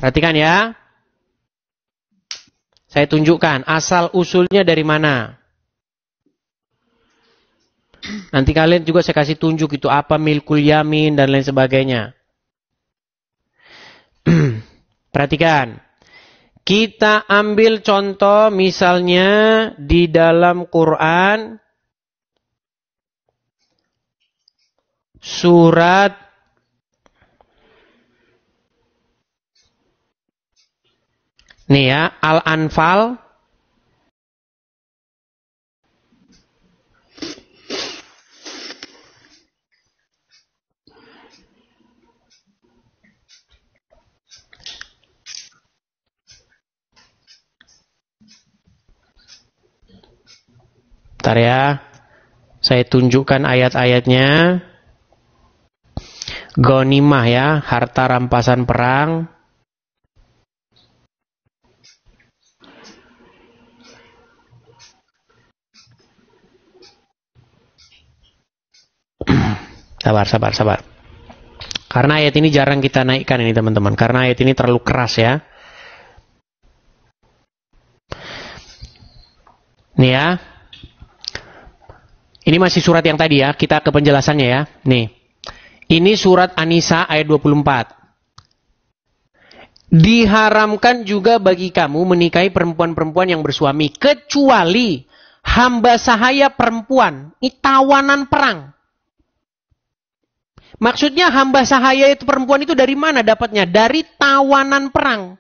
Perhatikan ya. Saya tunjukkan asal usulnya dari mana. Nanti kalian juga saya kasih tunjuk itu apa milkul yamin dan lain sebagainya. Perhatikan. Kita ambil contoh misalnya di dalam Quran surat nih ya, Al-Anfal Bentar ya. Saya tunjukkan ayat-ayatnya. Ghanimah ya, harta rampasan perang. Sabar. Karena ayat ini jarang kita naikkan ini teman-teman. Karena ayat ini terlalu keras ya. Nih ya. Ini masih surat yang tadi ya. Kita ke penjelasannya ya. Nih. Ini surat An-Nisa ayat 24. Diharamkan juga bagi kamu menikahi perempuan-perempuan yang bersuami. Kecuali hamba sahaya perempuan. Ini tawanan perang. Maksudnya hamba sahaya itu perempuan itu dari mana dapatnya? Dari tawanan perang.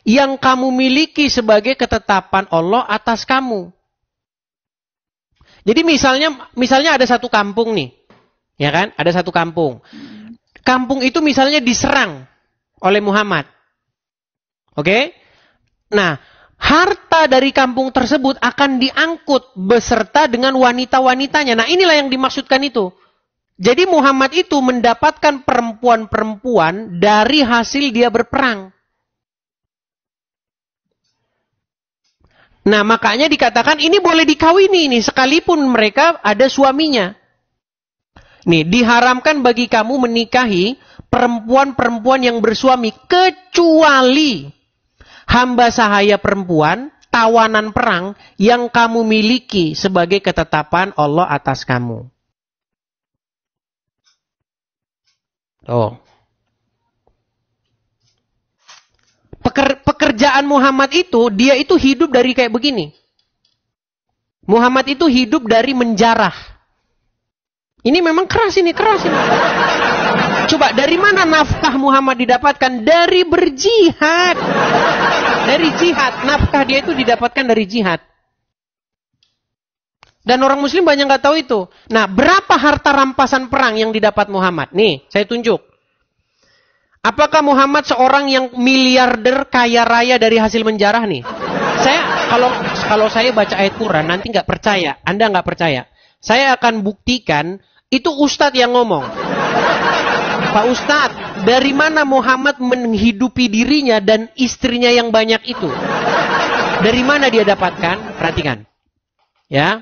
Yang kamu miliki sebagai ketetapan Allah atas kamu. Jadi misalnya ada satu kampung nih. Ya kan? Ada satu kampung. Kampung itu misalnya diserang oleh Muhammad. Oke? Nah, harta dari kampung tersebut akan diangkut beserta dengan wanita-wanitanya. Nah, inilah yang dimaksudkan itu. Jadi Muhammad itu mendapatkan perempuan-perempuan dari hasil dia berperang. Nah, makanya dikatakan ini boleh dikawini nih, sekalipun mereka ada suaminya. Nih, diharamkan bagi kamu menikahi perempuan-perempuan yang bersuami, kecuali hamba sahaya perempuan, tawanan perang, yang kamu miliki sebagai ketetapan Allah atas kamu. Oh. Pekerjaan Muhammad itu, dia itu hidup dari kayak begini. Muhammad itu hidup dari menjarah. Ini memang keras ini. Coba, dari mana nafkah Muhammad didapatkan? Dari berjihad. Dari jihad. Nafkah dia itu didapatkan dari jihad. Dan orang muslim banyak nggak tahu itu. Nah, berapa harta rampasan perang yang didapat Muhammad? Nih, saya tunjuk. Apakah Muhammad seorang yang miliarder kaya raya dari hasil menjarah nih? Kalau saya baca ayat Quran nanti nggak percaya, Anda nggak percaya. Saya akan buktikan itu Ustadz yang ngomong. Pak Ustadz, dari mana Muhammad menghidupi dirinya dan istrinya yang banyak itu? Dari mana dia dapatkan? Perhatikan, ya.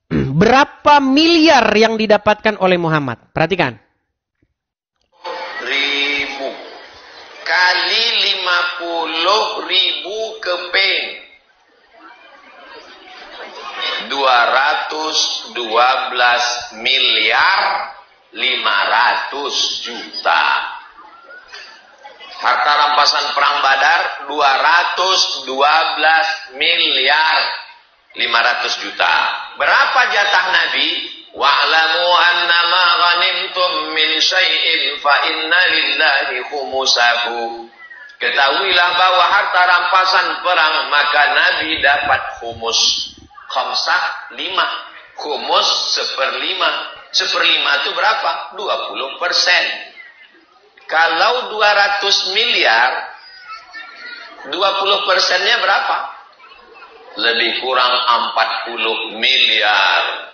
Berapa miliar yang didapatkan oleh Muhammad? Perhatikan. 1000 kali 50.000 keping 212 miliar 500 juta. Harta rampasan perang Badar 212 miliar 500 juta. Berapa jatah Nabi? Wa'lamu annama ghanimtum min syai'in fa inna lillahi khumusahu. Ketahuilah bahwa harta rampasan perang maka Nabi dapat khumus. Khamsah 5. Khumus 1/5. 1/5 itu berapa? 20%. Kalau 200 miliar 20%-nya berapa? Lebih kurang 40 miliar.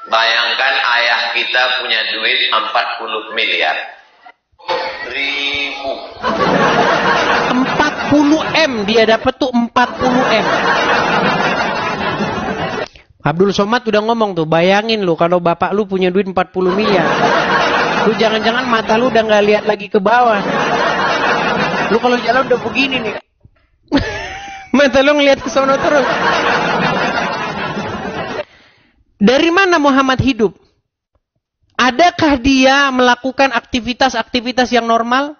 Bayangkan ayah kita punya duit 40 miliar. 40 M dia dapat tuh 40 M. Abdul Somad udah ngomong tuh, bayangin lu kalau bapak lu punya duit 40 miliar. Lu jangan-jangan mata lu udah nggak lihat lagi ke bawah. Lu kalau jalan udah begini nih. Mata lu ngelihat ke sono terus. Dari mana Muhammad hidup? Adakah dia melakukan aktivitas-aktivitas yang normal?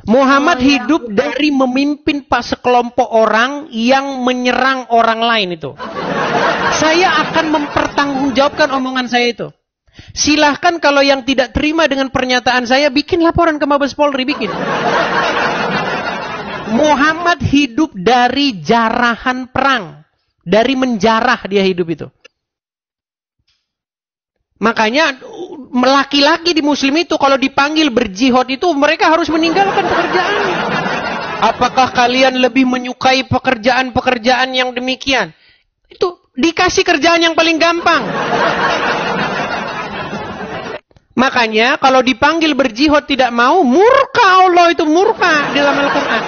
Muhammad hidup dari memimpin sekelompok orang yang menyerang orang lain itu. Saya akan mempertanggungjawabkan omongan saya itu. Silahkan kalau yang tidak terima dengan pernyataan saya, bikin laporan ke Mabes Polri, bikin. Muhammad hidup dari jarahan perang. Dari menjarah dia hidup itu. Makanya laki-laki di muslim itu kalau dipanggil berjihad itu mereka harus meninggalkan pekerjaannya. Apakah kalian lebih menyukai pekerjaan-pekerjaan yang demikian? Itu dikasih kerjaan yang paling gampang. Makanya kalau dipanggil berjihad tidak mau, murka Allah, itu murka di dalam Al-Quran.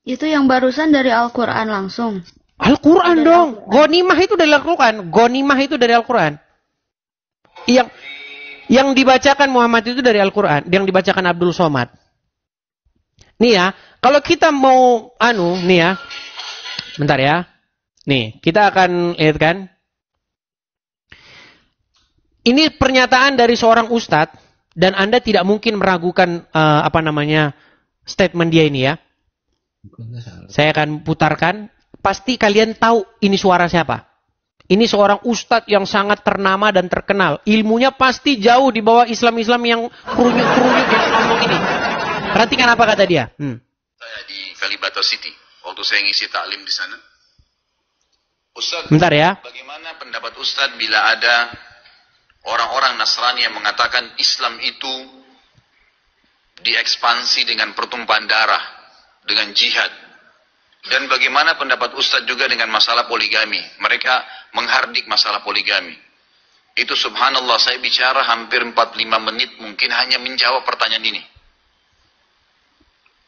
Itu yang barusan dari Al-Quran langsung. Al-Quran dong. Ghanimah itu dari Al-Quran. Ghanimah itu dari Al-Quran. Yang dibacakan Muhammad itu dari Al-Quran. Yang dibacakan Abdul Somad. Nih ya. Kalau kita mau nih ya. Bentar ya. Nih. Kita akan lihat kan. Ini pernyataan dari seorang ustadz. Dan Anda tidak mungkin meragukan statement dia ini ya. Saya akan putarkan. Pasti kalian tahu ini suara siapa. Ini seorang ustadz yang sangat ternama dan terkenal. Ilmunya pasti jauh di bawah Islam-Islam yang kerunyuk-kerunyuk yang ngomong ini. Perhatikan apa kata dia. Saya di Kalibata City. Waktu saya ngisi taklim di sana. Ustadz, bentar ya. Bagaimana pendapat Ustadz bila ada orang-orang Nasrani yang mengatakan Islam itu diekspansi dengan pertumpahan darah, dengan jihad? Dan bagaimana pendapat Ustadz juga dengan masalah poligami? Mereka menghardik masalah poligami. Itu subhanallah, saya bicara hampir 45 menit mungkin hanya menjawab pertanyaan ini.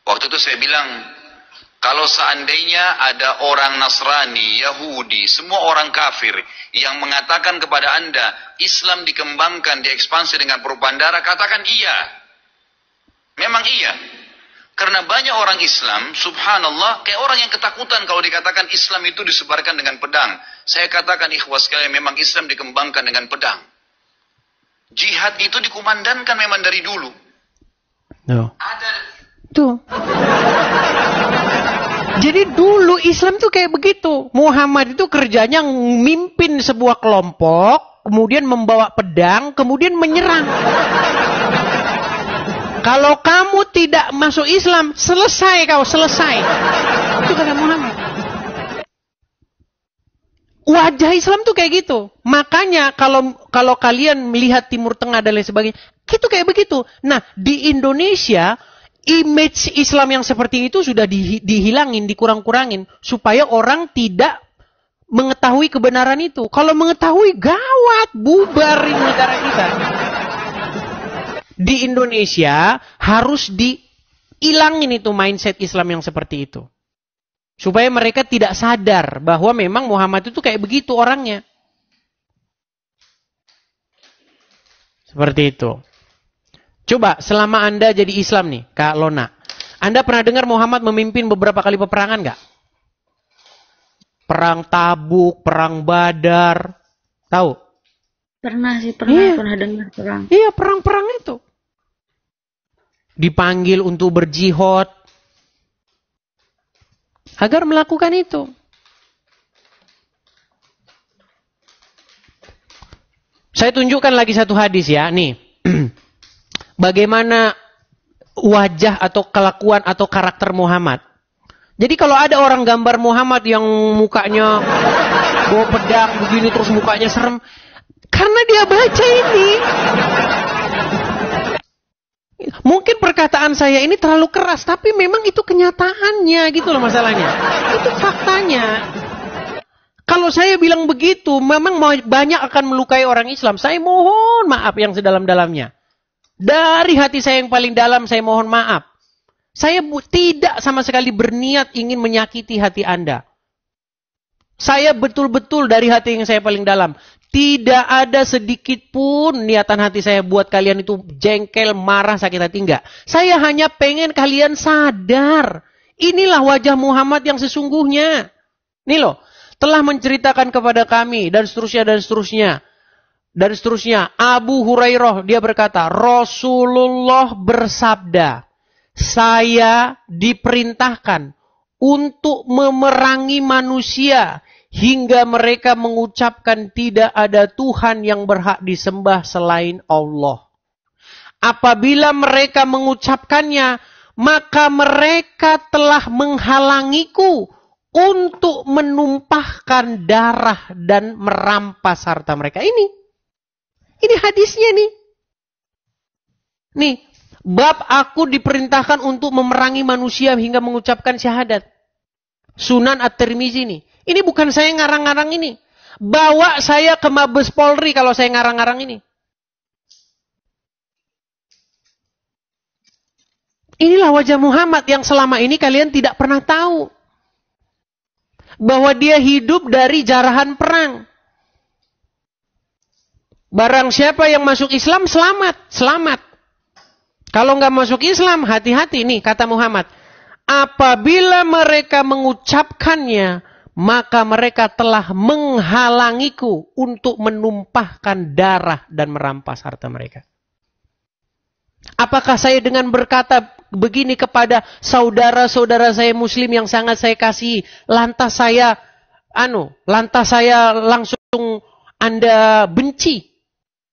Waktu itu saya bilang, kalau seandainya ada orang Nasrani, Yahudi, semua orang kafir yang mengatakan kepada Anda, Islam dikembangkan, diekspansi dengan perubahan darah, katakan iya. Memang iya. Karena banyak orang Islam, subhanallah, kayak orang yang ketakutan kalau dikatakan Islam itu disebarkan dengan pedang. Saya katakan ikhwas sekalian, memang Islam dikembangkan dengan pedang. Jihad itu dikumandangkan memang dari dulu. Ada. Tuh. Jadi dulu Islam tuh kayak begitu. Muhammad itu kerjanya memimpin sebuah kelompok, kemudian membawa pedang, kemudian menyerang. Kalau kamu tidak masuk Islam, selesai kau, selesai. Itu kata Muhammad. Wajah Islam tuh kayak gitu. Makanya kalau kalian melihat Timur Tengah dan lain sebagainya, itu kayak begitu. Nah, di Indonesia, image Islam yang seperti itu sudah dihilangin, dikurang-kurangin. Supaya orang tidak mengetahui kebenaran itu. Kalau mengetahui, gawat, bubar negara kita. Di Indonesia harus dihilangin itu mindset Islam yang seperti itu. Supaya mereka tidak sadar bahwa memang Muhammad itu kayak begitu orangnya. Seperti itu. Coba selama Anda jadi Islam nih, Kak Lona. Anda pernah dengar Muhammad memimpin beberapa kali peperangan nggak? Perang Tabuk, perang Badar. Tahu? Pernah sih, pernah dengar perang. Iya, perang-perang itu. Dipanggil untuk berjihad agar melakukan itu. Saya tunjukkan lagi satu hadis ya, nih. Bagaimana wajah atau kelakuan atau karakter Muhammad. Jadi kalau ada orang gambar Muhammad yang mukanya bawa pedang begini terus mukanya serem, karena dia baca ini. Mungkin perkataan saya ini terlalu keras, tapi memang itu kenyataannya gitu loh masalahnya. Itu faktanya. Kalau saya bilang begitu, memang banyak akan melukai orang Islam. Saya mohon maaf yang sedalam-dalamnya. Dari hati saya yang paling dalam, saya mohon maaf. Saya tidak sama sekali berniat ingin menyakiti hati Anda. Saya betul-betul dari hati yang saya paling dalam. Tidak ada sedikit pun niatan hati saya buat kalian itu jengkel, marah, sakit hati. Enggak. Saya hanya pengen kalian sadar. Inilah wajah Muhammad yang sesungguhnya. Nih loh. Telah menceritakan kepada kami dan seterusnya dan seterusnya. Dan seterusnya. Abu Hurairah dia berkata. Rasulullah bersabda. Saya diperintahkan untuk memerangi manusia. Hingga mereka mengucapkan tidak ada Tuhan yang berhak disembah selain Allah. Apabila mereka mengucapkannya, maka mereka telah menghalangiku untuk menumpahkan darah dan merampas harta mereka. Ini hadisnya nih. Nih, bab aku diperintahkan untuk memerangi manusia hingga mengucapkan syahadat. Sunan At-Tirmizi nih. Ini bukan saya ngarang-ngarang ini. Bawa saya ke Mabes Polri kalau saya ngarang-ngarang ini. Inilah wajah Muhammad yang selama ini kalian tidak pernah tahu. Bahwa dia hidup dari jarahan perang. Barang siapa yang masuk Islam, selamat. Selamat. Kalau nggak masuk Islam, hati-hati nih kata Muhammad. Apabila mereka mengucapkannya, maka mereka telah menghalangiku untuk menumpahkan darah dan merampas harta mereka. Apakah saya dengan berkata begini kepada saudara-saudara saya muslim yang sangat saya kasihi, lantas saya langsung Anda benci?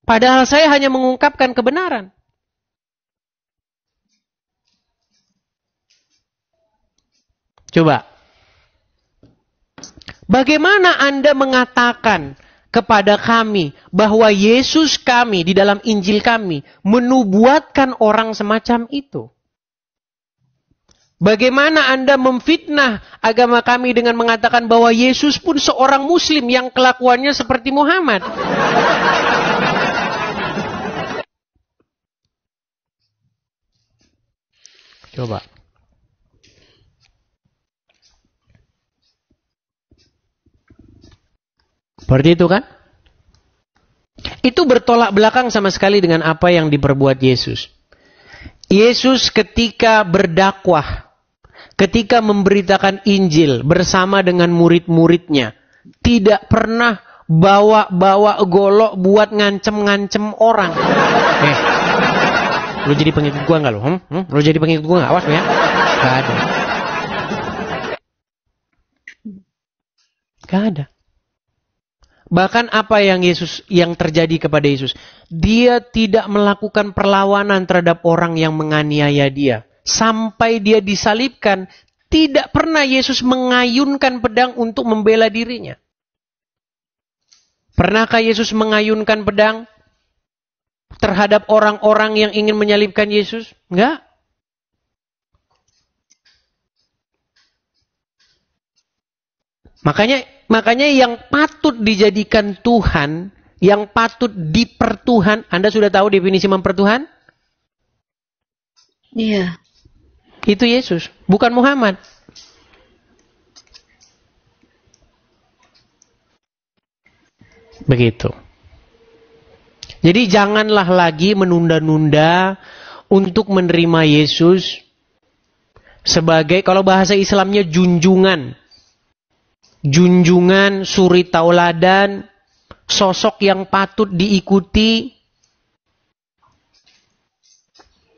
Padahal saya hanya mengungkapkan kebenaran. Coba. Bagaimana Anda mengatakan kepada kami bahwa Yesus kami di dalam Injil kami menubuatkan orang semacam itu? Bagaimana Anda memfitnah agama kami dengan mengatakan bahwa Yesus pun seorang Muslim yang kelakuannya seperti Muhammad? Coba. Seperti itu kan? Itu bertolak belakang sama sekali dengan apa yang diperbuat Yesus. Yesus ketika berdakwah, ketika memberitakan Injil bersama dengan murid-muridnya, tidak pernah bawa golok buat ngancem-ngancem orang. Lu jadi pengikut gua nggak lu? Lu jadi pengikut gua nggak? Awas lu ya. Gak ada. Gak ada. Bahkan apa yang terjadi kepada Yesus? Dia tidak melakukan perlawanan terhadap orang yang menganiaya dia. Sampai dia disalibkan, tidak pernah Yesus mengayunkan pedang untuk membela dirinya. Pernahkah Yesus mengayunkan pedang terhadap orang-orang yang ingin menyalibkan Yesus? Enggak. Makanya yang patut dijadikan Tuhan, yang patut dipertuhan, Anda sudah tahu definisi mempertuhan? Iya. Itu Yesus, bukan Muhammad. Begitu. Jadi janganlah lagi menunda-nunda untuk menerima Yesus sebagai, kalau bahasa Islamnya, junjungan. Junjungan, suri tauladan, sosok yang patut diikuti.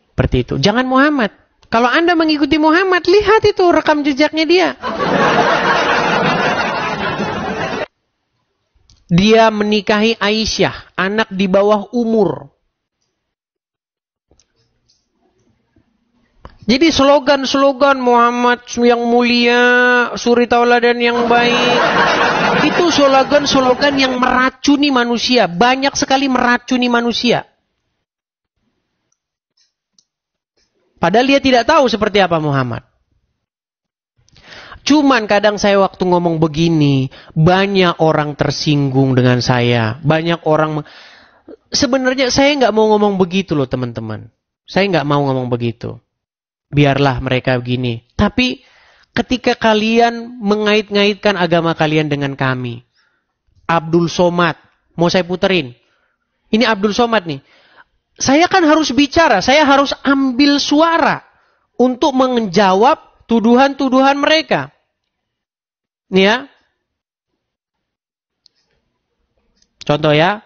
Seperti itu. Jangan Muhammad. Kalau Anda mengikuti Muhammad, lihat itu rekam jejaknya dia. Dia menikahi Aisyah, anak di bawah umur. Jadi slogan-slogan Muhammad yang mulia, suri tauladan yang baik, itu slogan-slogan yang meracuni manusia. Banyak sekali meracuni manusia. Padahal dia tidak tahu seperti apa Muhammad. Cuman kadang saya waktu ngomong begini, banyak orang tersinggung dengan saya. Banyak orang, sebenarnya saya nggak mau ngomong begitu loh teman-teman. Saya nggak mau ngomong begitu. Biarlah mereka begini. Tapi ketika kalian mengait-ngaitkan agama kalian dengan kami. Abdul Somad. Mau saya puterin. Ini Abdul Somad nih. Saya kan harus bicara. Saya harus ambil suara untuk menjawab tuduhan-tuduhan mereka. Nih ya. Contoh ya.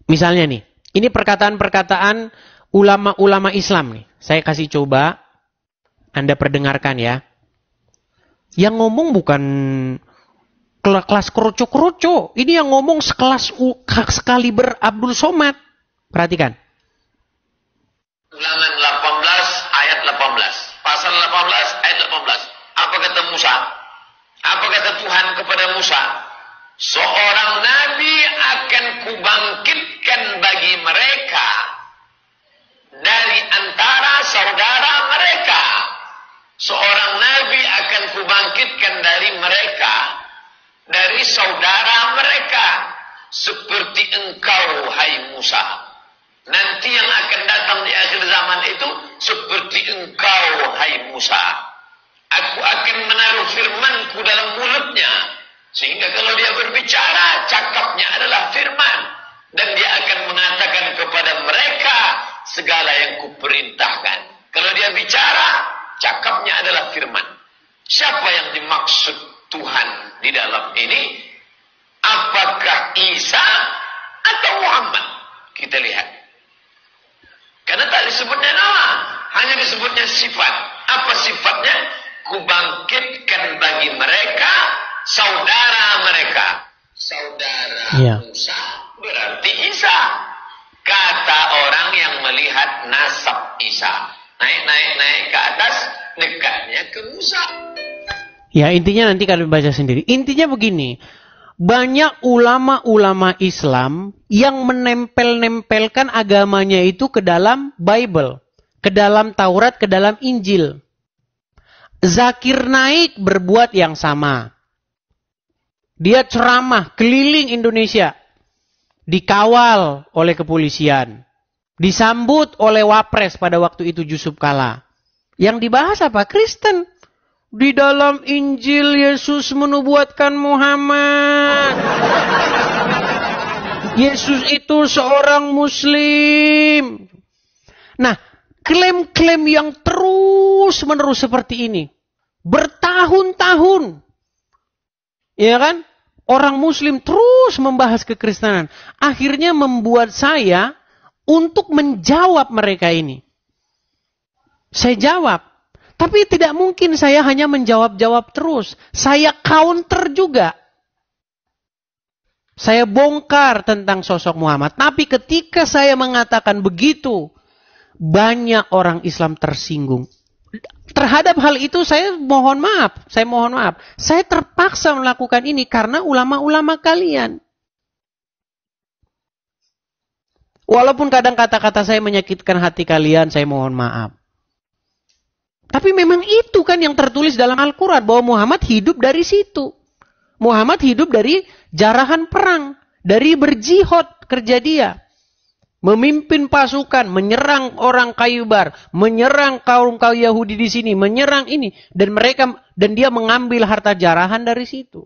Misalnya nih. Ini perkataan-perkataan ulama-ulama Islam nih. Saya kasih coba. Anda perdengarkan ya. Yang ngomong bukan kelas kroco-kroco. Ini yang ngomong sekaliber Abdul Somad. Perhatikan. Ulangan 18 ayat 18. Pasal 18 ayat 18. Apa kata Musa? Apa kata Tuhan kepada Musa? Seorang nabi akan kubangkitkan bagi mereka dari antara saudara mereka. Seorang nabi akan kubangkitkan dari mereka, dari saudara mereka, seperti engkau, hai Musa. Nanti yang akan datang di akhir zaman itu seperti engkau, hai Musa. Aku akan menaruh firmanku dalam mulutnya, sehingga kalau dia berbicara, cakapnya adalah firman. Dan dia akan mengatakan kepada mereka segala yang kuperintahkan. Kalau dia bicara, cakapnya adalah firman. Siapa yang dimaksud Tuhan di dalam ini? Apakah Isa atau Muhammad? Kita lihat. Karena tak disebutnya nama, hanya disebutnya sifat. Apa sifatnya? Kubangkitkan bagi mereka saudara mereka. Saudara Musa berarti Isa. Kata orang yang melihat nasab Isa. Naik ke atas, dekatnya ke Musa. Ya, intinya nanti kalian baca sendiri. Intinya begini. Banyak ulama-ulama Islam yang menempel-nempelkan agamanya itu ke dalam Bible. Ke dalam Taurat, ke dalam Injil. Zakir Naik berbuat yang sama. Dia ceramah keliling Indonesia. Dikawal oleh kepolisian. Disambut oleh Wapres pada waktu itu Yusuf Kala. Yang dibahas apa? Kristen. Di dalam Injil Yesus menubuatkan Muhammad. Yesus itu seorang Muslim. Nah, klaim-klaim yang terus-menerus seperti ini. Bertahun-tahun. Ya kan? Orang Muslim terus membahas kekristenan. Akhirnya membuat saya untuk menjawab mereka ini. Saya jawab. Tapi tidak mungkin saya hanya menjawab-jawab terus. Saya counter juga. Saya bongkar tentang sosok Muhammad. Tapi ketika saya mengatakan begitu, banyak orang Islam tersinggung. Terhadap hal itu saya mohon maaf. Saya terpaksa melakukan ini karena ulama-ulama kalian. Walaupun kadang kata-kata saya menyakitkan hati kalian, saya mohon maaf. Tapi memang itu kan yang tertulis dalam Al-Quran. Bahwa Muhammad hidup dari situ. Muhammad hidup dari jarahan perang. Dari berjihad kerja dia. Memimpin pasukan. Menyerang orang Khaybar. Menyerang kaum Yahudi di sini. Menyerang ini. Dan dia mengambil harta jarahan dari situ.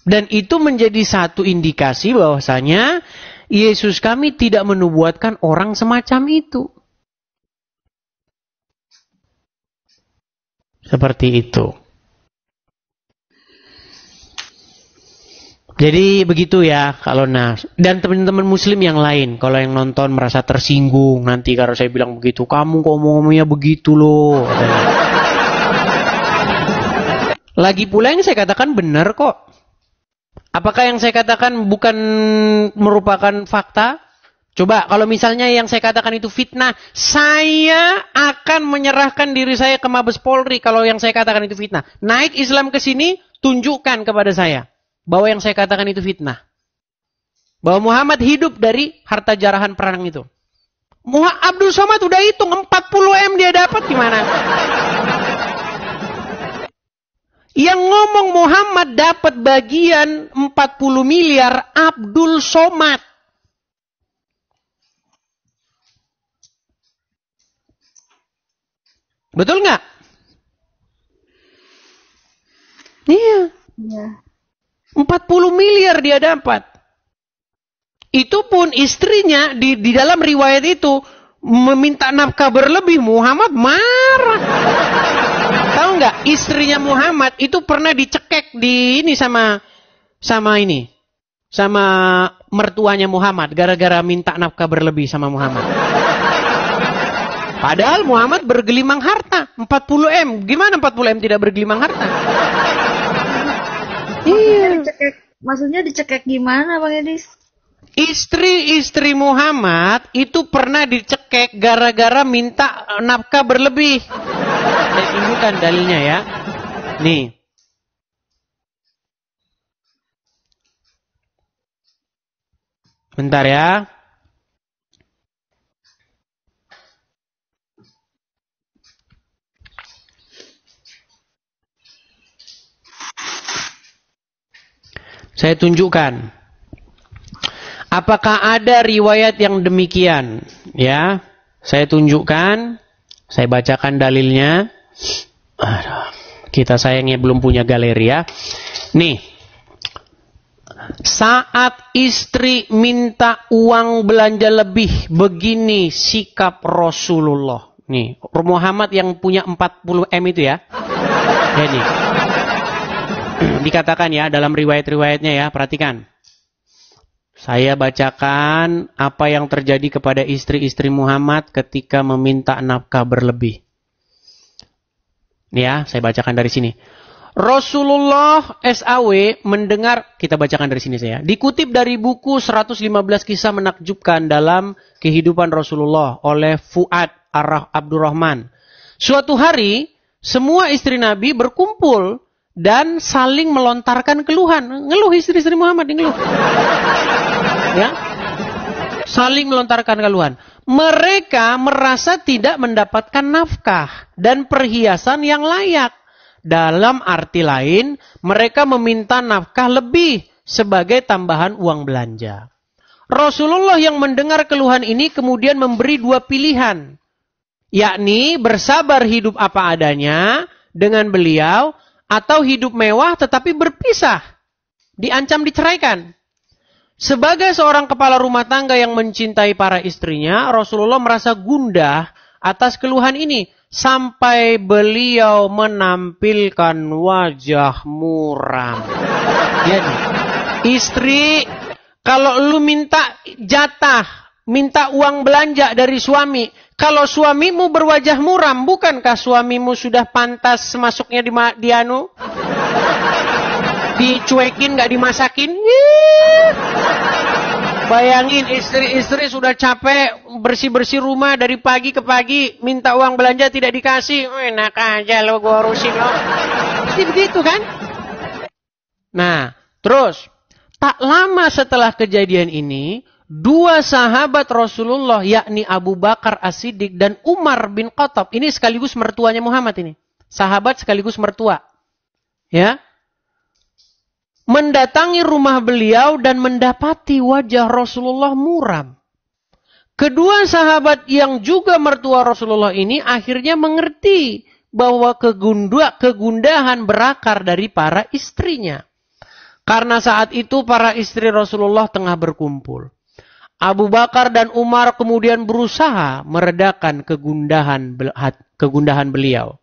Dan itu menjadi satu indikasi bahwasanya Yesus kami tidak menubuatkan orang semacam itu. Seperti itu. Jadi begitu ya kalau dan teman-teman muslim yang lain kalau yang nonton merasa tersinggung nanti kalau saya bilang begitu, kamu kok ngomongnya begitu loh. Lagi pula yang saya katakan benar kok. Apakah yang saya katakan bukan merupakan fakta? Coba kalau misalnya yang saya katakan itu fitnah, saya akan menyerahkan diri saya ke Mabes Polri kalau yang saya katakan itu fitnah. Naik Islam ke sini, tunjukkan kepada saya bahwa yang saya katakan itu fitnah. Bahwa Muhammad hidup dari harta jarahan perang itu. Abdul Somad udah hitung 40 M dia dapat gimana? Yang ngomong Muhammad dapat bagian 40 miliar Abdul Somad. Betul nggak? Iya. Iya. 40 miliar dia dapat. Itu pun istrinya di dalam riwayat itu meminta nafkah berlebih. Muhammad marah. Tahu nggak? Istrinya Muhammad itu pernah dicekek di ini sama mertuanya Muhammad gara-gara minta nafkah berlebih sama Muhammad. Padahal Muhammad bergelimang harta 40 M. Gimana 40 M tidak bergelimang harta? Iya. Maksudnya dicekek gimana, Bang Edis? Istri-istri Muhammad itu pernah dicekek gara-gara minta nafkah berlebih. Saya tunjukkan dalilnya ya. Nih. Bentar ya. Saya tunjukkan. Apakah ada riwayat yang demikian? Ya, saya tunjukkan. Saya bacakan dalilnya. Aduh, kita sayangnya belum punya galeri ya. Nih. Saat istri minta uang belanja lebih, begini sikap Rasulullah. Nih, Muhammad yang punya 40 M itu ya. Ini. Dikatakan ya dalam riwayat-riwayatnya ya, perhatikan. Saya bacakan apa yang terjadi kepada istri-istri Muhammad ketika meminta nafkah berlebih. Ya, saya bacakan dari sini. Rasulullah SAW mendengar, kita bacakan dari sini saya. Dikutip dari buku 115 kisah menakjubkan dalam kehidupan Rasulullah oleh Fuad Abdurrahman. Suatu hari, semua istri Nabi berkumpul dan saling melontarkan keluhan. Ngeluh istri-istri Muhammad, ngeluh. Ya, saling melontarkan keluhan. Mereka merasa tidak mendapatkan nafkah dan perhiasan yang layak. Dalam arti lain, mereka meminta nafkah lebih sebagai tambahan uang belanja. Rasulullah yang mendengar keluhan ini kemudian memberi dua pilihan. Yakni bersabar hidup apa adanya dengan beliau atau hidup mewah tetapi berpisah. Diancam diceraikan. Sebagai seorang kepala rumah tangga yang mencintai para istrinya, Rasulullah merasa gundah atas keluhan ini. Sampai beliau menampilkan wajah muram. Jadi, istri, kalau lu minta jatah, minta uang belanja dari suami, kalau suamimu berwajah muram, bukankah suamimu sudah pantas masuknya di anu? Dicuekin, gak dimasakin? Bayangin istri-istri sudah capek bersih-bersih rumah dari pagi ke pagi, minta uang belanja tidak dikasih. Enak aja lo, gue urusin lo. Jadi begitu kan? Nah, terus tak lama setelah kejadian ini, dua sahabat Rasulullah yakni Abu Bakar As-Siddiq dan Umar bin Khattab, ini sekaligus mertuanya Muhammad ini. Sahabat sekaligus mertua. Ya. Mendatangi rumah beliau dan mendapati wajah Rasulullah muram. Kedua sahabat yang juga mertua Rasulullah ini akhirnya mengerti bahwa kegundahan berakar dari para istrinya. Karena saat itu para istri Rasulullah tengah berkumpul. Abu Bakar dan Umar kemudian berusaha meredakan kegundahan beliau.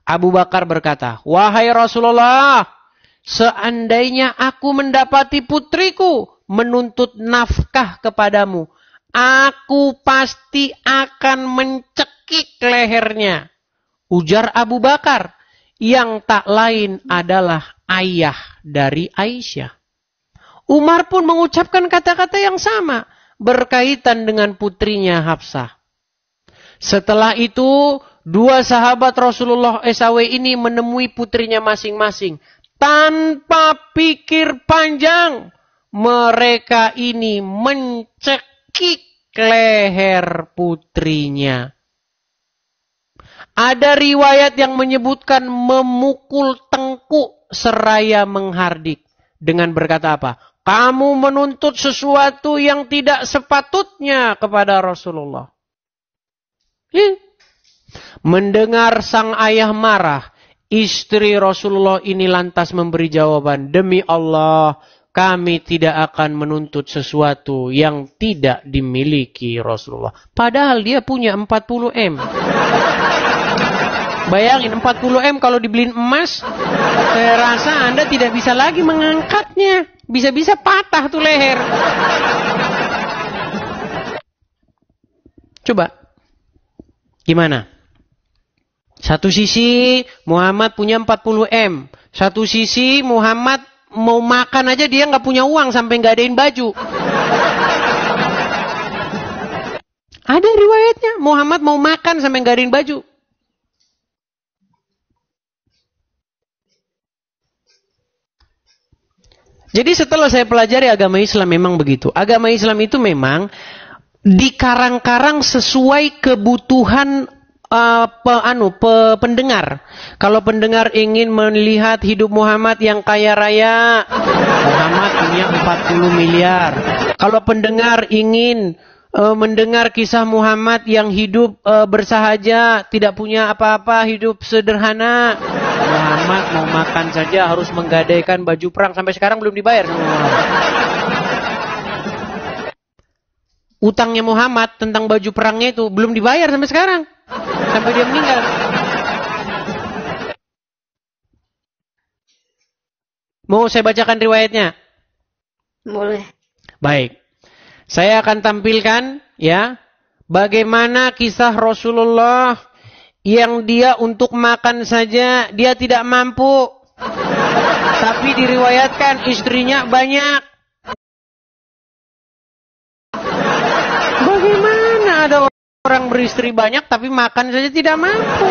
Abu Bakar berkata, "Wahai Rasulullah, seandainya aku mendapati putriku menuntut nafkah kepadamu, aku pasti akan mencekik lehernya." Ujar Abu Bakar, yang tak lain adalah ayah dari Aisyah. Umar pun mengucapkan kata-kata yang sama berkaitan dengan putrinya Hafsah. Setelah itu, dua sahabat Rasulullah SAW ini menemui putrinya masing-masing. Tanpa pikir panjang, mereka ini mencekik leher putrinya. Ada riwayat yang menyebutkan memukul tengkuk seraya menghardik. Dengan berkata apa? Kamu menuntut sesuatu yang tidak sepatutnya kepada Rasulullah. Mendengar sang ayah marah, istri Rasulullah ini lantas memberi jawaban, demi Allah, kami tidak akan menuntut sesuatu yang tidak dimiliki Rasulullah. Padahal dia punya 40 M. Bayangin 40 M kalau dibeliin emas, saya rasa Anda tidak bisa lagi mengangkatnya. Bisa-bisa patah tuh leher. Coba. Gimana? Satu sisi Muhammad punya 40 M. Satu sisi Muhammad mau makan aja dia nggak punya uang sampai nggak adain baju. Ada riwayatnya Muhammad mau makan sampai nggak adain baju. Jadi setelah saya pelajari agama Islam memang begitu. Agama Islam itu memang dikarang-karang sesuai kebutuhan pendengar. Kalau pendengar ingin melihat hidup Muhammad yang kaya raya, Muhammad punya 40 miliar. Kalau pendengar ingin mendengar kisah Muhammad yang hidup bersahaja, tidak punya apa-apa, hidup sederhana, Muhammad mau makan saja harus menggadaikan baju perang. Sampai sekarang belum dibayar sama Muhammad. Utangnya Muhammad tentang baju perangnya itu belum dibayar sampai sekarang. Sampai dia meninggal. Mau saya bacakan riwayatnya? Boleh. Baik. Saya akan tampilkan ya bagaimana kisah Rasulullah yang dia untuk makan saja dia tidak mampu. Tapi diriwayatkan istrinya banyak. Bagaimana ada orang beristri banyak tapi makan saja tidak mampu?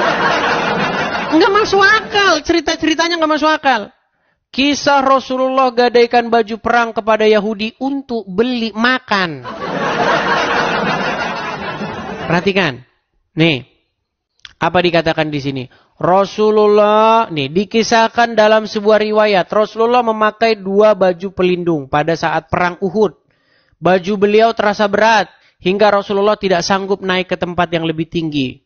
Enggak masuk akal, cerita-ceritanya enggak masuk akal. Kisah Rasulullah gadaikan baju perang kepada Yahudi untuk beli makan. Perhatikan. Nih. Apa dikatakan di sini? Rasulullah, nih dikisahkan dalam sebuah riwayat, Rasulullah memakai 2 baju pelindung pada saat perang Uhud. Baju beliau terasa berat hingga Rasulullah tidak sanggup naik ke tempat yang lebih tinggi.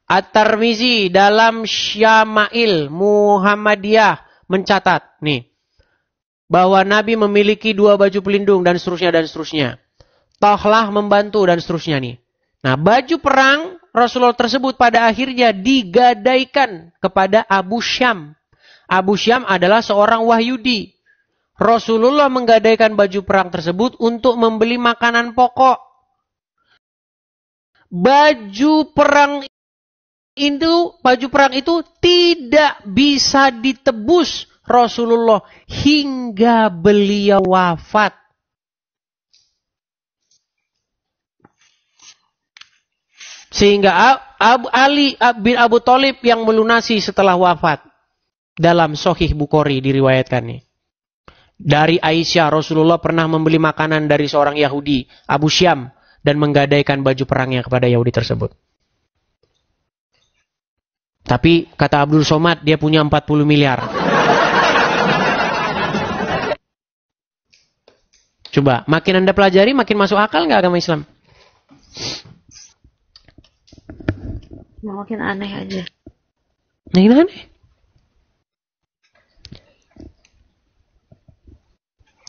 At-Tirmizi dalam Syama'il Muhammadiyah mencatat nih bahwa Nabi memiliki 2 baju pelindung dan seterusnya. Tohlah membantu dan seterusnya nih. Nah, baju perang Rasulullah tersebut pada akhirnya digadaikan kepada Abu Syam. Abu Syam adalah seorang Wahyudi. Rasulullah menggadaikan baju perang tersebut untuk membeli makanan pokok. Baju perang itu tidak bisa ditebus Rasulullah hingga beliau wafat. Sehingga Ali bin Abu Thalib yang melunasi setelah wafat. Dalam Sahih Bukhari diriwayatkan nih. Dari Aisyah, Rasulullah pernah membeli makanan dari seorang Yahudi, Abu Syam, dan menggadaikan baju perangnya kepada Yahudi tersebut. Tapi kata Abdul Somad, dia punya 40 miliar. Coba, makin Anda pelajari, makin masuk akal nggak agama Islam? Makin aneh aja. Makin aneh.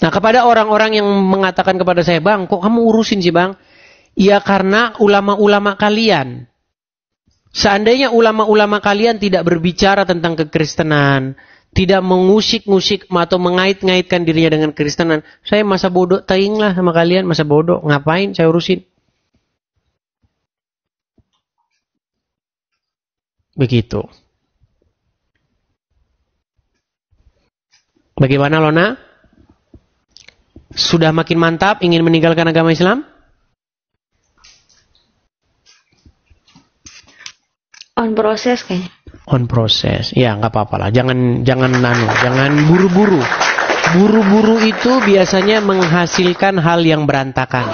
Nah, kepada orang-orang yang mengatakan kepada saya, Bang, kok kamu urusin sih, Bang? Ya karena ulama-ulama kalian. Seandainya ulama-ulama kalian tidak berbicara tentang kekristenan, tidak mengusik-ngusik atau mengait-ngaitkan dirinya dengan kekristenan, saya masa bodoh taing lah sama kalian, masa bodoh, ngapain saya urusin? Begitu. Bagaimana Lona? Sudah makin mantap ingin meninggalkan agama Islam? On proses kayaknya. On proses. Ya, nggak apa-apa lah. Jangan buru-buru. Buru-buru itu biasanya menghasilkan hal yang berantakan.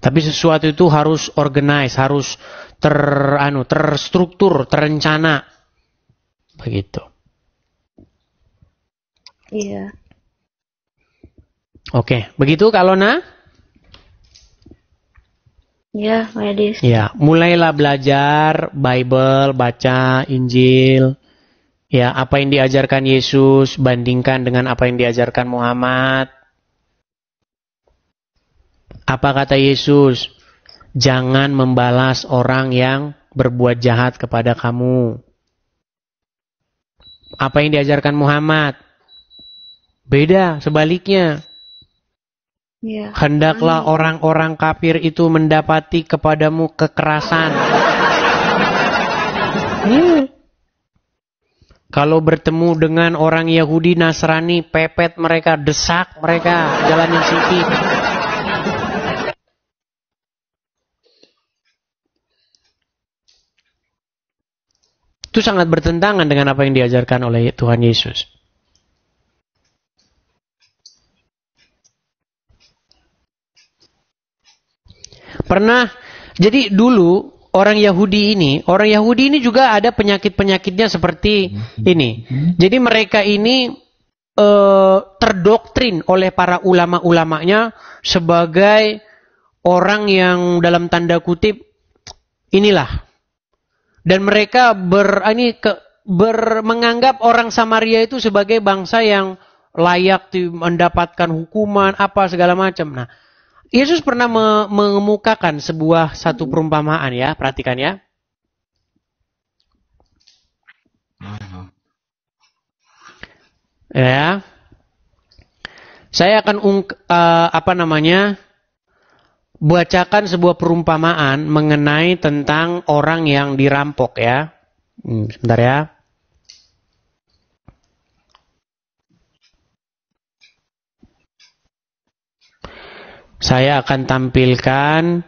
Tapi sesuatu itu harus organize, harus terstruktur, terencana. Begitu. Iya. Oke, begitu Kak Lona? Ya, medis. Ya, mulailah belajar Bible, baca Injil. Ya, apa yang diajarkan Yesus bandingkan dengan apa yang diajarkan Muhammad. Apa kata Yesus? Jangan membalas orang yang berbuat jahat kepada kamu. Apa yang diajarkan Muhammad? Beda, sebaliknya. Ya. Hendaklah orang-orang kafir itu mendapati kepadamu kekerasan. Kalau bertemu dengan orang Yahudi Nasrani, pepet mereka, desak mereka, jalan yang sempit. Itu sangat bertentangan dengan apa yang diajarkan oleh Tuhan Yesus. Pernah, jadi dulu orang Yahudi ini juga ada penyakit-penyakitnya seperti ini. Jadi mereka ini terdoktrin oleh para ulama-ulamanya sebagai orang yang dalam tanda kutip inilah. Dan mereka menganggap orang Samaria itu sebagai bangsa yang layak mendapatkan hukuman apa segala macam. Nah, Yesus pernah mengemukakan satu perumpamaan ya, perhatikan ya. Ya. Saya akan bacakan sebuah perumpamaan mengenai tentang orang yang dirampok ya. Sebentar ya. Saya akan tampilkan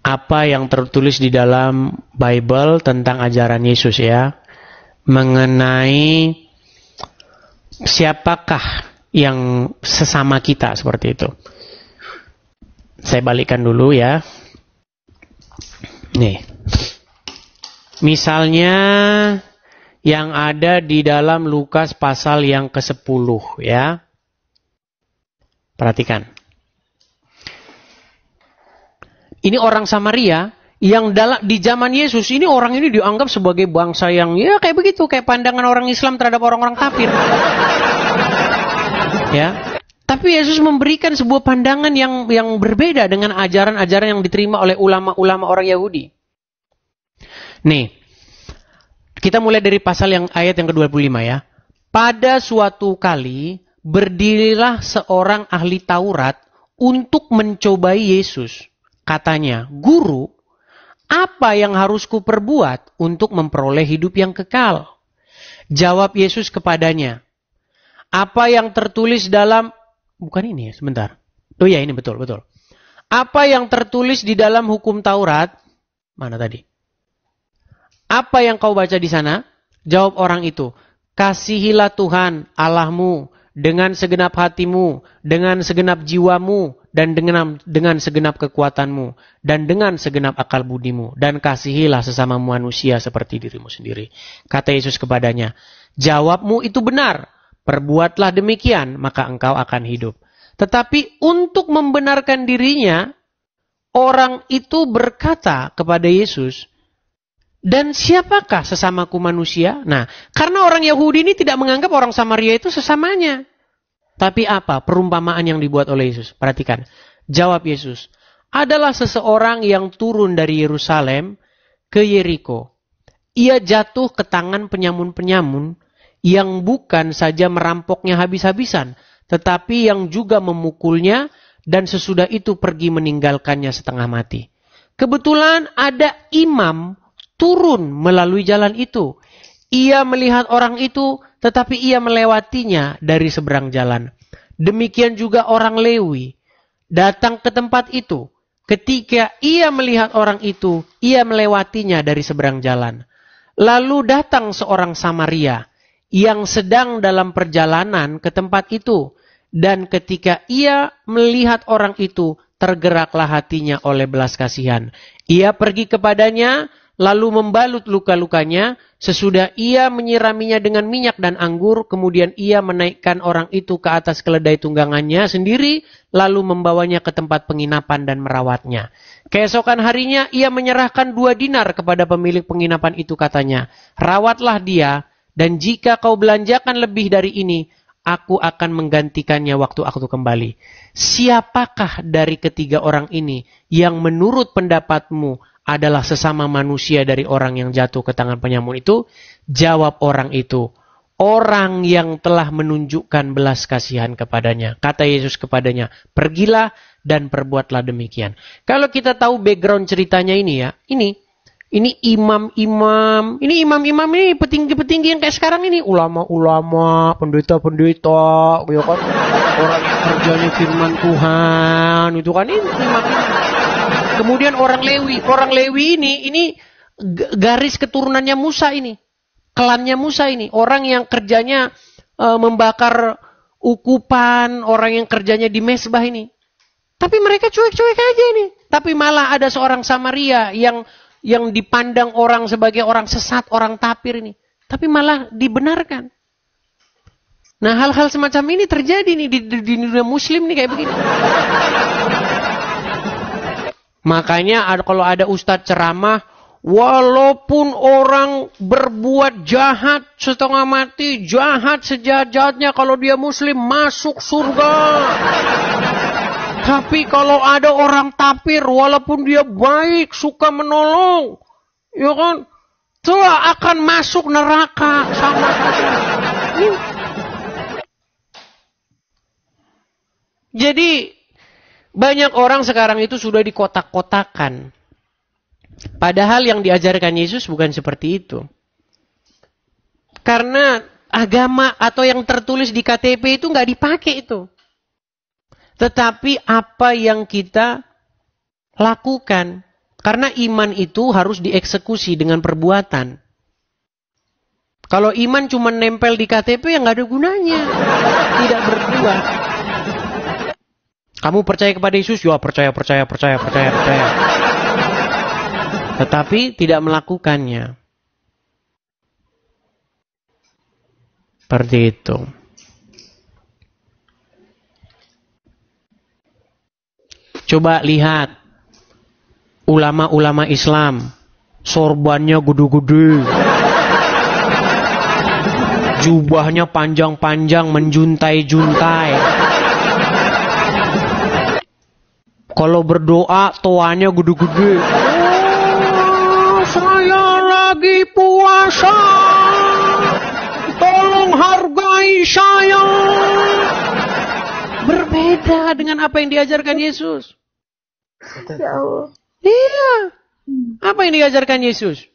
apa yang tertulis di dalam Bible tentang ajaran Yesus ya. Mengenai siapakah yang sesama kita seperti itu. Saya balikkan dulu ya. Nih. Misalnya yang ada di dalam Lukas pasal yang ke-10 ya. Perhatikan. Ini orang Samaria yang di zaman Yesus ini orang ini dianggap sebagai bangsa yang ya kayak begitu, kayak pandangan orang Islam terhadap orang-orang kafir. Ya. Tapi Yesus memberikan sebuah pandangan yang berbeda dengan ajaran-ajaran yang diterima oleh ulama-ulama orang Yahudi. Nih, kita mulai dari pasal yang ayat yang ke-25 ya. Pada suatu kali berdirilah seorang ahli Taurat untuk mencobai Yesus. Katanya, Guru, apa yang harus kuperbuat untuk memperoleh hidup yang kekal? Jawab Yesus kepadanya, apa yang tertulis dalam... Bukan ini ya, sebentar. Oh ya, ini betul. Apa yang tertulis di dalam hukum Taurat? Mana tadi? Apa yang kau baca di sana? Jawab orang itu, kasihilah Tuhan Allahmu dengan segenap hatimu, dengan segenap jiwamu, dan dengan segenap kekuatanmu, dan dengan segenap akal budimu, dan kasihilah sesama manusia seperti dirimu sendiri. Kata Yesus kepadanya, jawabmu itu benar. Perbuatlah demikian, maka engkau akan hidup. Tetapi untuk membenarkan dirinya, orang itu berkata kepada Yesus, dan siapakah sesamaku manusia? Nah, karena orang Yahudi ini tidak menganggap orang Samaria itu sesamanya. Tapi apa perumpamaan yang dibuat oleh Yesus? Perhatikan. Jawab Yesus, adalah seseorang yang turun dari Yerusalem ke Yeriko. Ia jatuh ke tangan penyamun-penyamun, yang bukan saja merampoknya habis-habisan, tetapi yang juga memukulnya dan sesudah itu pergi meninggalkannya setengah mati. Kebetulan ada imam turun melalui jalan itu. Ia melihat orang itu, tetapi ia melewatinya dari seberang jalan. Demikian juga orang Lewi datang ke tempat itu. Ketika ia melihat orang itu, ia melewatinya dari seberang jalan. Lalu datang seorang Samaria yang sedang dalam perjalanan ke tempat itu. Dan ketika ia melihat orang itu, tergeraklah hatinya oleh belas kasihan. Ia pergi kepadanya, lalu membalut luka-lukanya. Sesudah ia menyiraminya dengan minyak dan anggur, kemudian ia menaikkan orang itu ke atas keledai tunggangannya sendiri, lalu membawanya ke tempat penginapan dan merawatnya. Keesokan harinya ia menyerahkan 2 dinar kepada pemilik penginapan itu, katanya, rawatlah dia, dan jika kau belanjakan lebih dari ini, aku akan menggantikannya waktu aku kembali. Siapakah dari ketiga orang ini yang menurut pendapatmu adalah sesama manusia dari orang yang jatuh ke tangan penyamun itu? Jawab orang itu, orang yang telah menunjukkan belas kasihan kepadanya. Kata Yesus kepadanya, pergilah dan perbuatlah demikian. Kalau kita tahu background ceritanya ini ya, ini imam-imam, ini petinggi-petinggi yang kayak sekarang ini, ulama-ulama, pendeta-pendeta, ya kan? Orang yang kerjanya firman Tuhan, itu kan ini imam. Kemudian orang Lewi ini garis keturunannya Musa ini, klannya Musa ini, orang yang kerjanya membakar ukupan, orang yang kerjanya di mesbah ini. Tapi mereka cuek-cuek aja ini. Tapi malah ada seorang Samaria yang dipandang orang sebagai orang sesat, orang tapir ini. Tapi malah dibenarkan. Nah, hal-hal semacam ini terjadi nih di dunia muslim nih kayak begini. Makanya kalau ada ustadz ceramah, walaupun orang berbuat jahat setengah mati, jahat sejahat-jahatnya, kalau dia muslim masuk surga. Tapi kalau ada orang tapir, walaupun dia baik, suka menolong, ya kan, dia akan masuk neraka sama saja. Jadi banyak orang sekarang itu sudah dikotak-kotakan. Padahal yang diajarkan Yesus bukan seperti itu. Karena agama atau yang tertulis di KTP itu nggak dipakai itu. Tetapi apa yang kita lakukan. Karena iman itu harus dieksekusi dengan perbuatan. Kalau iman cuma nempel di KTP ya nggak ada gunanya. Tidak berbuah. Kamu percaya kepada Yesus? Ya percaya. Tetapi tidak melakukannya. Seperti itu. Coba lihat ulama-ulama Islam, sorbannya gede-gede, jubahnya panjang-panjang, menjuntai-juntai. Kalau berdoa, toanya gede-gede. Oh, saya lagi puasa. Tolong hargai saya. Berbeda dengan apa yang diajarkan Yesus. Ya Allah. Iya. Apa yang diajarkan Yesus?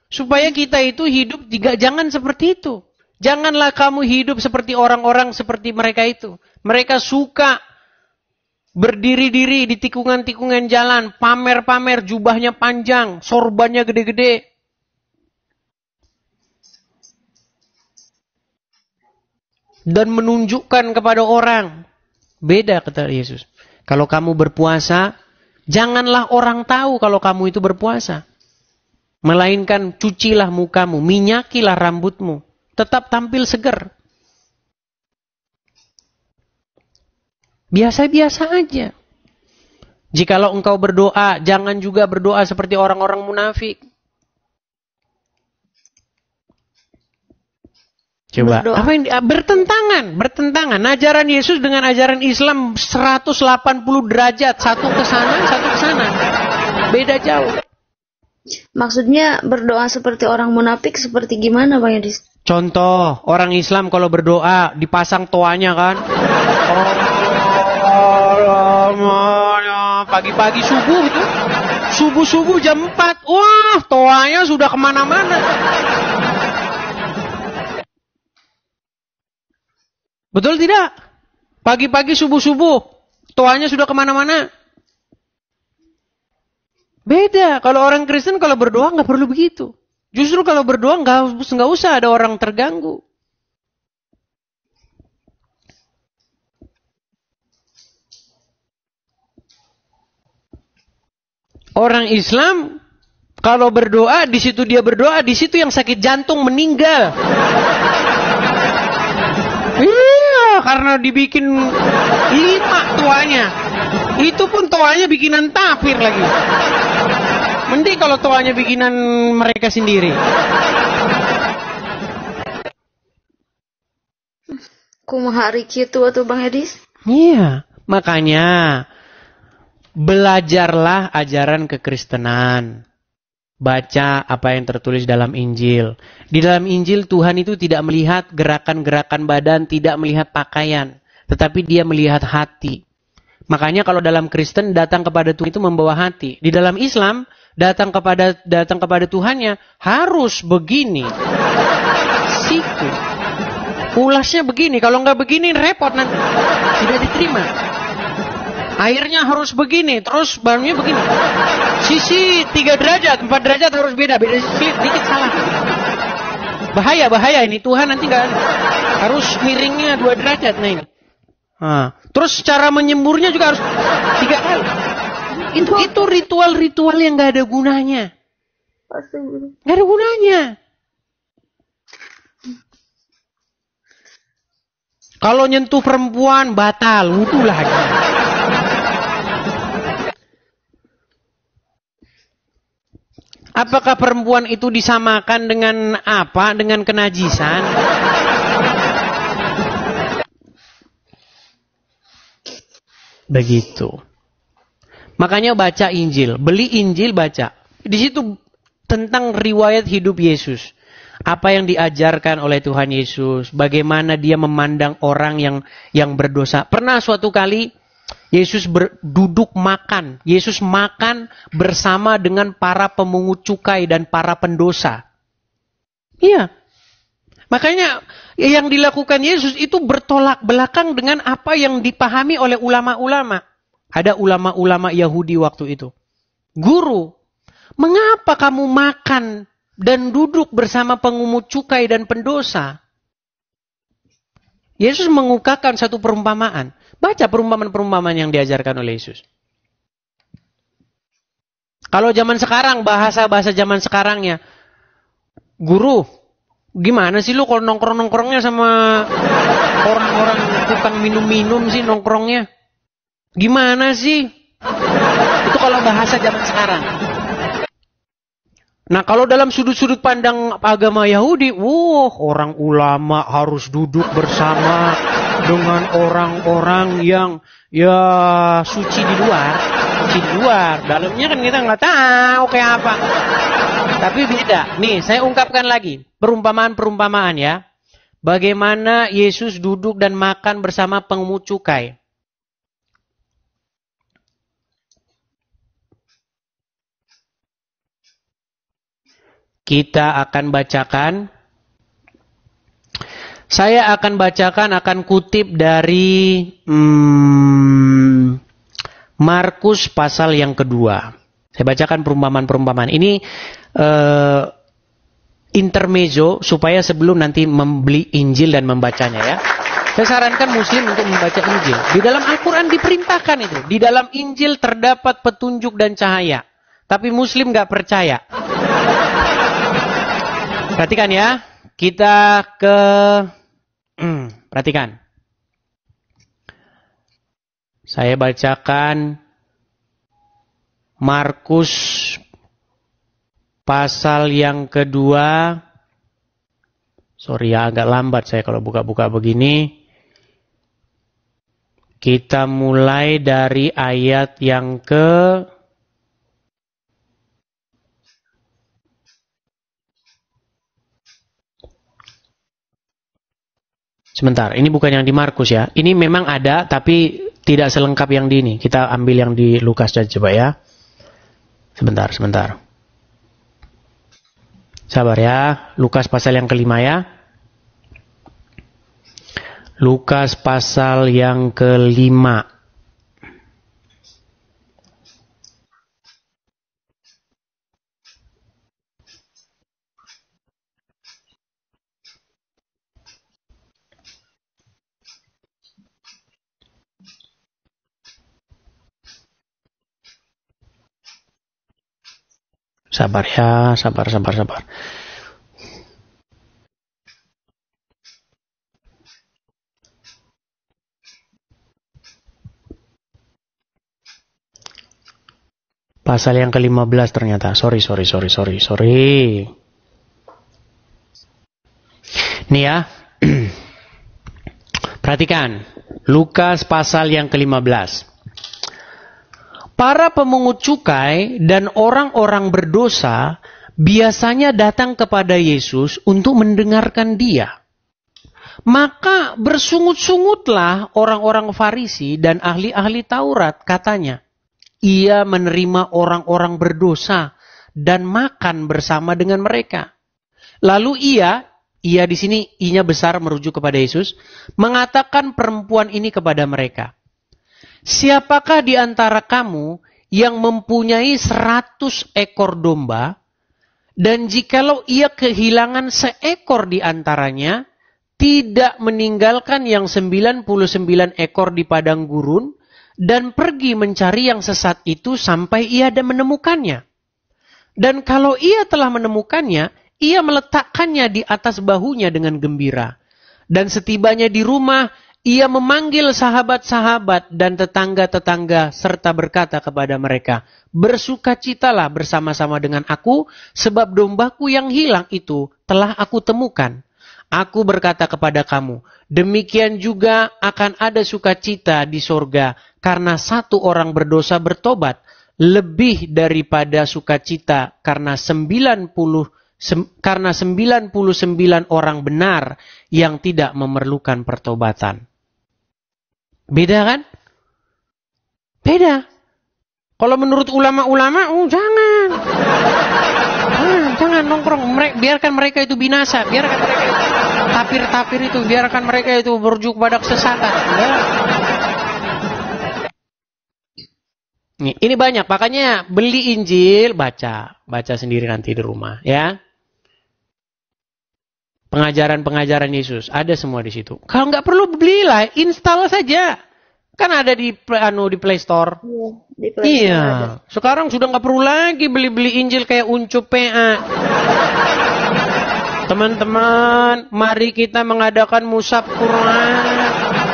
Supaya kita itu hidup, jangan seperti itu. Janganlah kamu hidup seperti orang-orang seperti mereka itu. Mereka suka berdiri-diri di tikungan-tikungan jalan, pamer-pamer, jubahnya panjang, sorbannya gede-gede. Dan menunjukkan kepada orang. Beda kata Yesus. Kalau kamu berpuasa, janganlah orang tahu kalau kamu itu berpuasa. Melainkan cucilah mukamu, minyakilah rambutmu. Tetap tampil segar. Biasa-biasa aja. Jikalau engkau berdoa, jangan juga berdoa seperti orang-orang munafik. Coba, berdoa. Apa yang bertentangan. Ajaran Yesus dengan ajaran Islam 180 derajat, satu ke sana. Beda jauh. Maksudnya berdoa seperti orang munafik seperti gimana, Bang Yadis? Contoh, orang Islam kalau berdoa dipasang toanya kan. Pagi-pagi subuh itu. Subuh-subuh jam 4. Wah, toanya sudah kemana-mana. Betul tidak? Pagi-pagi subuh-subuh. Toanya sudah kemana-mana. Beda. Kalau orang Kristen kalau berdoa nggak perlu begitu. Justru kalau berdoa nggak usah ada orang terganggu. Orang Islam Kalau berdoa, di situ dia berdoa, di situ yang sakit jantung meninggal. Iya, karena dibikin 5 toanya. Itu pun toanya bikinan kafir lagi. Mending kalau toanya bikinan mereka sendiri. Kumaha hari kitu atuh Bang Edis? Iya, makanya belajarlah ajaran kekristenan. Baca apa yang tertulis dalam Injil. Di dalam Injil Tuhan itu tidak melihat gerakan-gerakan badan, tidak melihat pakaian, tetapi dia melihat hati. Makanya kalau dalam Kristen datang kepada Tuhan itu membawa hati. Di dalam Islam datang kepada Tuhannya harus begini. Situ. Ulasnya begini, kalau nggak begini repot nanti. Tidak diterima. Airnya harus begini, terus barunya begini. Sisi 3 derajat, 4 derajat harus beda sisi, dikit salah. Bahaya ini, Tuhan nanti nggak harus miringnya 2 derajat, nah ini. Terus cara menyemburnya juga harus 3 kali. Itu ritual-ritual yang nggak ada gunanya. Nggak ada gunanya. Kalau nyentuh perempuan batal, wudu lagi. Apakah perempuan itu disamakan dengan apa? Dengan kenajisan? Begitu. Makanya baca Injil, beli Injil baca. Di situ tentang riwayat hidup Yesus. Apa yang diajarkan oleh Tuhan Yesus, bagaimana dia memandang orang yang berdosa. Pernah suatu kali Yesus duduk makan. Yesus makan bersama dengan para pemungut cukai dan para pendosa. Iya. Makanya yang dilakukan Yesus itu bertolak belakang dengan apa yang dipahami oleh ulama-ulama. Ada ulama-ulama Yahudi waktu itu. Guru, mengapa kamu makan dan duduk bersama pengungut cukai dan pendosa? Yesus mengungkapkan satu perumpamaan. Baca perumpamaan-perumpamaan yang diajarkan oleh Yesus. Kalau zaman sekarang, bahasa-bahasa zaman sekarangnya, guru, gimana sih lu kalau nongkrong-nongkrongnya sama orang-orang tukang minum-minum sih nongkrongnya? Gimana sih? Itu kalau bahasa zaman sekarang. Nah, kalau dalam sudut-sudut pandang agama Yahudi, orang ulama harus duduk bersama dengan orang-orang yang suci di luar. Dalamnya kan kita nggak tahu kayak apa. Tapi beda. Nih, saya ungkapkan lagi perumpamaan-perumpamaan ya. Bagaimana Yesus duduk dan makan bersama pengungut cukai. Kita akan bacakan. Saya akan bacakan, akan kutip dari Markus pasal yang kedua. Saya bacakan perumpamaan-perumpamaan. Ini intermezzo supaya sebelum nanti membeli Injil dan membacanya ya. Saya sarankan Muslim untuk membaca Injil. Di dalam Al-Quran diperintahkan itu. Di dalam Injil terdapat petunjuk dan cahaya. Tapi Muslim nggak percaya. Perhatikan ya, kita perhatikan. Saya bacakan Markus pasal yang kedua. Sorry ya, agak lambat saya kalau buka-buka begini. Kita mulai dari ayat yang Sebentar, ini bukan yang di Markus ya. Ini memang ada, tapi tidak selengkap yang di ini. Kita ambil yang di Lukas aja coba ya. Sebentar. Sabar ya. Lukas pasal yang kelima ya. Lukas pasal yang kelima. Sabar ya, sabar. Pasal yang ke-15 ternyata. Sorry. Nih ya. Perhatikan. Lukas pasal yang ke-15. Para pemungut cukai dan orang-orang berdosa biasanya datang kepada Yesus untuk mendengarkan dia. Maka bersungut-sungutlah orang-orang Farisi dan ahli-ahli Taurat, katanya. Ia menerima orang-orang berdosa dan makan bersama dengan mereka. Lalu ia di sini i-nya besar merujuk kepada Yesus, mengatakan perempuan ini kepada mereka. Siapakah di antara kamu yang mempunyai 100 ekor domba, dan jikalau ia kehilangan seekor di antaranya, tidak meninggalkan yang 99 ekor di padang gurun, dan pergi mencari yang sesat itu sampai ia menemukannya. Dan kalau ia telah menemukannya, ia meletakkannya di atas bahunya dengan gembira. Dan setibanya di rumah, ia memanggil sahabat-sahabat dan tetangga-tetangga serta berkata kepada mereka, bersukacitalah bersama-sama dengan aku, sebab dombaku yang hilang itu telah aku temukan. Aku berkata kepada kamu, demikian juga akan ada sukacita di sorga, karena satu orang berdosa bertobat, lebih daripada sukacita karena 99 orang benar yang tidak memerlukan pertobatan. Beda kan? Beda. Kalau menurut ulama-ulama, jangan nongkrong. Biarkan mereka itu binasa. Biarkan mereka itu tapir-tapir itu. Biarkan mereka itu berujung pada kesesatan. Ya. Ini banyak. Makanya beli Injil, baca sendiri nanti di rumah. Ya. Pengajaran-pengajaran Yesus. Ada semua di situ. Kalau nggak perlu belilah, install saja. Kan ada di Play Store. Iya. Sekarang sudah nggak perlu lagi beli-beli Injil kayak Uncup PA. Teman-teman, mari kita mengadakan musab Quran.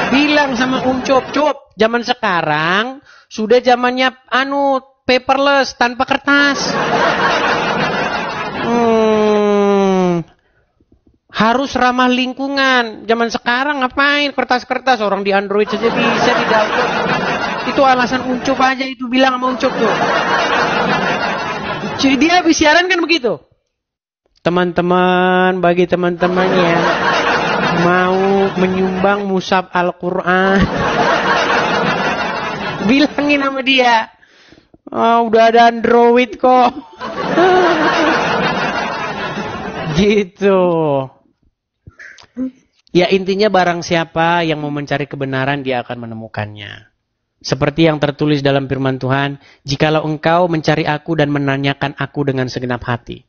Bilang sama Uncup, Cup, zaman sekarang sudah zamannya paperless, tanpa kertas. Harus ramah lingkungan. Zaman sekarang ngapain kertas-kertas, orang di Android saja bisa di-download. Itu alasan Uncup aja, itu bilang sama Uncup tuh. Jadi dia habis siaran kan begitu. Teman-teman, bagi teman-teman yang mau menyumbang mushaf Al-Quran, bilangin sama dia, udah ada Android kok. Gitu. Ya intinya barang siapa yang mau mencari kebenaran, dia akan menemukannya. Seperti yang tertulis dalam firman Tuhan, jikalau engkau mencari aku dan menanyakan aku dengan segenap hati.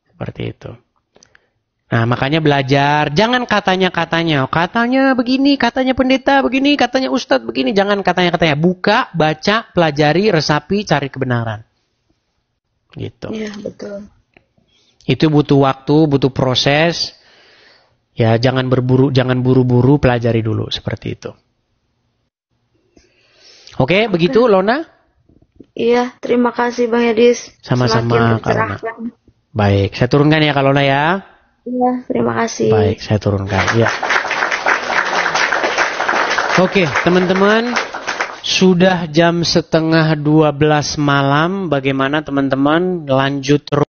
Seperti itu. Nah makanya belajar, jangan katanya begini, katanya pendeta begini, katanya ustadz begini, jangan katanya. Buka, baca, pelajari, resapi, cari kebenaran. Gitu. Iya betul. Itu butuh waktu, butuh proses. Ya, jangan buru-buru, pelajari dulu seperti itu. Oke, begitu Lona? Iya, terima kasih Bang Yadis. Sama-sama Kak Lona. Baik, saya turunkan ya Kak Lona ya. Iya, terima kasih. Baik, saya turunkan. Ya. Oke, teman-teman, sudah jam 11:30 malam. Bagaimana teman-teman? Lanjut terus.